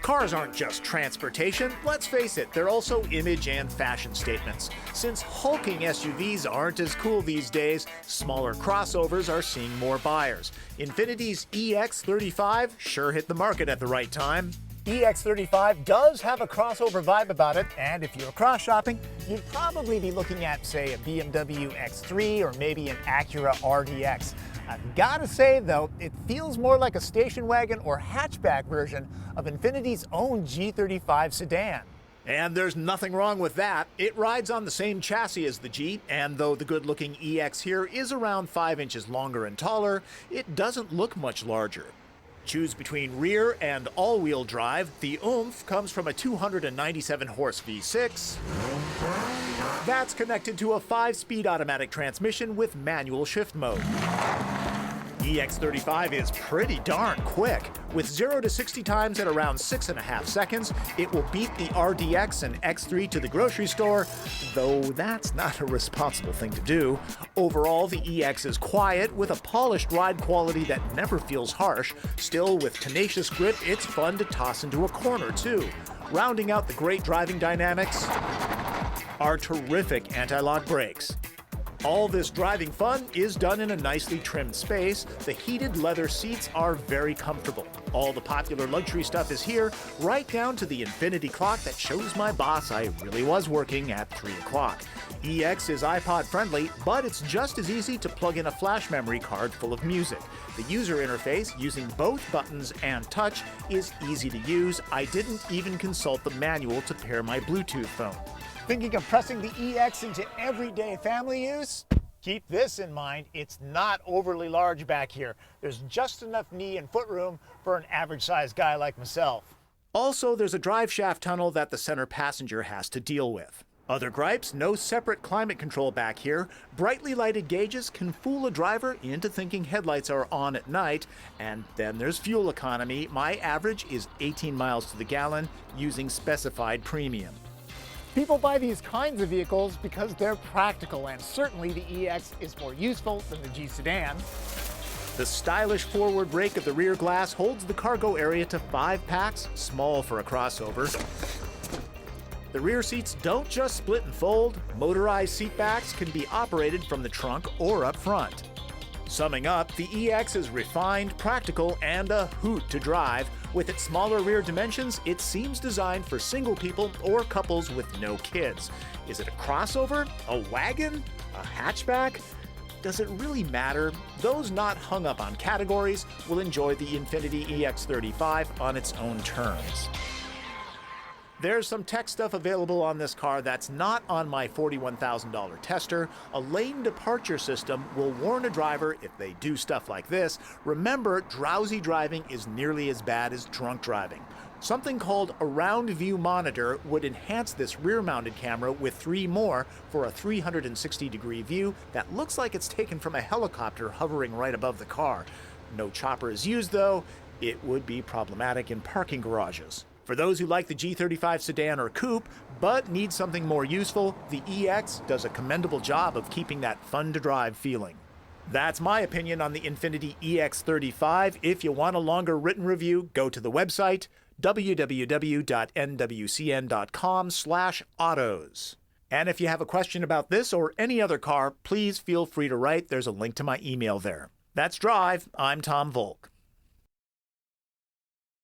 Cars aren't just transportation, let's face it, they're also image and fashion statements. Since hulking SUVs aren't as cool these days, smaller crossovers are seeing more buyers. Infiniti's EX35 sure hit the market at the right time. EX35 does have a crossover vibe about it, and if you're cross shopping, you'd probably be looking at, say, a BMW X3 or maybe an Acura RDX. I've got to say, though, it feels more like a station wagon or hatchback version of Infiniti's own G35 sedan. And there's nothing wrong with that. It rides on the same chassis as the G, and though the good-looking EX here is around 5 inches longer and taller, it doesn't look much larger. Choose between rear and all-wheel drive. The oomph comes from a 297-horse V6. That's connected to a 5-speed automatic transmission with manual shift mode. EX35 is pretty darn quick. With 0 to 60 times at around 6.5 seconds, it will beat the RDX and X3 to the grocery store, though that's not a responsible thing to do. Overall, the EX is quiet with a polished ride quality that never feels harsh. Still, with tenacious grip, it's fun to toss into a corner too. Rounding out the great driving dynamics are terrific anti-lock brakes. All this driving fun is done in a nicely trimmed space. The heated leather seats are very comfortable. All the popular luxury stuff is here, right down to the Infiniti clock that shows my boss I really was working at 3 o'clock. EX is iPod friendly, but it's just as easy to plug in a flash memory card full of music. The user interface, using both buttons and touch, is easy to use. I didn't even consult the manual to pair my Bluetooth phone. Thinking of pressing the EX into everyday family use? Keep this in mind, it's not overly large back here. There's just enough knee and foot room for an average-sized guy like myself. Also, there's a drive shaft tunnel that the center passenger has to deal with. Other gripes, no separate climate control back here. Brightly lighted gauges can fool a driver into thinking headlights are on at night. And then there's fuel economy. My average is 18 miles to the gallon using specified premium. People buy these kinds of vehicles because they're practical, and certainly the EX is more useful than the G sedan. The stylish forward rake of the rear glass holds the cargo area to 5 packs, small for a crossover. The rear seats don't just split and fold. Motorized seat backs can be operated from the trunk or up front. Summing up, the EX is refined, practical, and a hoot to drive. With its smaller rear dimensions, it seems designed for single people or couples with no kids. Is it a crossover? A wagon? A hatchback? Does it really matter? Those not hung up on categories will enjoy the Infiniti EX35 on its own terms. There's some tech stuff available on this car that's not on my $41,000 tester. A lane departure system will warn a driver if they do stuff like this. Remember, drowsy driving is nearly as bad as drunk driving. Something called a round view monitor would enhance this rear-mounted camera with 3 more for a 360-degree view that looks like it's taken from a helicopter hovering right above the car. No chopper is used, though. It would be problematic in parking garages. For those who like the G35 sedan or coupe, but need something more useful, the EX does a commendable job of keeping that fun-to-drive feeling. That's my opinion on the Infiniti EX35. If you want a longer written review, go to the website, www.nwcn.com/autos. And if you have a question about this or any other car, please feel free to write. There's a link to my email there. That's Drive. I'm Tom Volk.